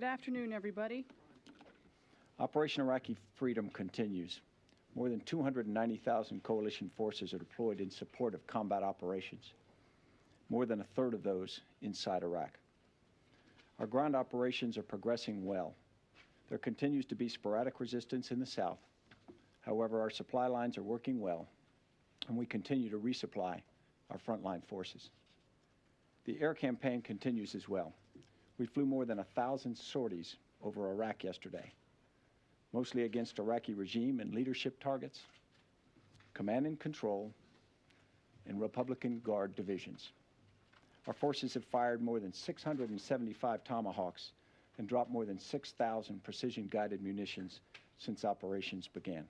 Good afternoon, everybody. Operation Iraqi Freedom continues. More than 290,000 coalition forces are deployed in support of combat operations, more than a third of those inside Iraq. Our ground operations are progressing well. There continues to be sporadic resistance in the south. However, our supply lines are working well, and we continue to resupply our frontline forces. The air campaign continues as well. We flew more than 1,000 sorties over Iraq yesterday, mostly against Iraqi regime and leadership targets, command and control, and Republican Guard divisions. Our forces have fired more than 675 tomahawks and dropped more than 6,000 precision-guided munitions since operations began.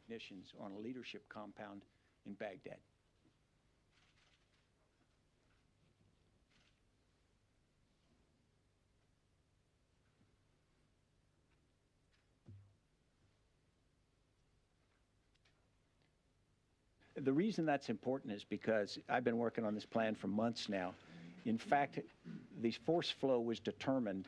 Munitions on a leadership compound in Baghdad. The reason that's important is because I've been working on this plan for months now. In fact, the force flow was determined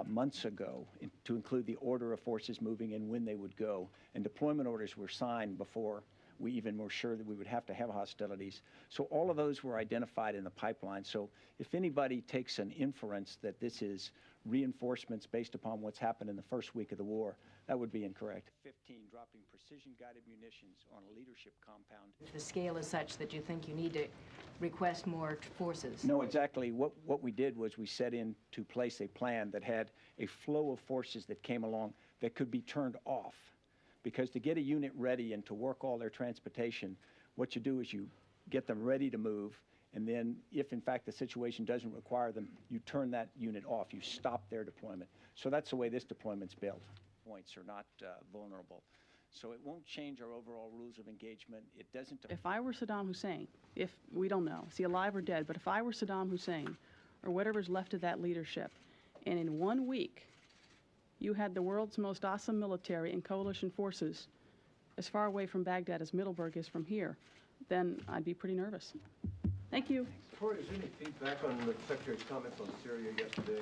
months ago to include the order of forces moving and when they would go. And deployment orders were signed before we even were sure that we would have to have hostilities. So all of those were identified in the pipeline. So if anybody takes an inference that this is reinforcements based upon what's happened in the first week of the war, that would be incorrect. 15 dropping precision-guided munitions on a leadership compound. The scale is such that you think you need to request more forces? No, exactly. What we did was we set into place a plan that had a flow of forces that came along that could be turned off. Because to get a unit ready and to work all their transportation, what you do is you get them ready to move, and then if in fact the situation doesn't require them, you turn that unit off. You stop their deployment. So that's the way this deployment's built. Points are not vulnerable. So it won't change our overall rules of engagement. It doesn't. If I were Saddam Hussein, if we don't know, is he alive or dead, but if I were Saddam Hussein, or whatever's left of that leadership, and in 1 week you had the world's most awesome military and coalition forces as far away from Baghdad as Middleburg is from here, then I'd be pretty nervous. Thank you. Torie, is there any feedback on the Secretary's comments on Syria yesterday?